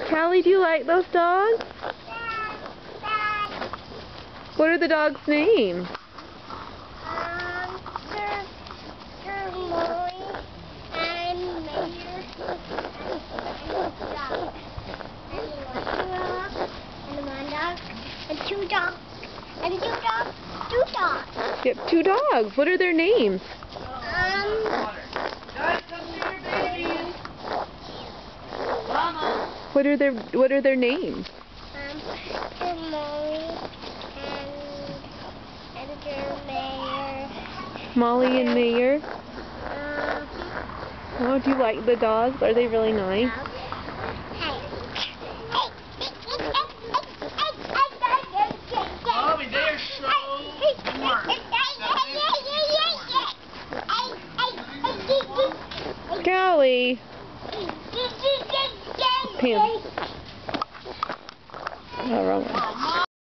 Callie, do you like those dogs? What are the dogs' names? They're Molly and Mayor and one dog and two dogs and two dogs. You have 2 dogs. What are their names? What are their names? They're Molly and they're Mayor. Molly and Mayor. Oh, do you like the dogs? Are they really nice? Mommy, they are so smart. Callie. Pam. Oh, wrong one.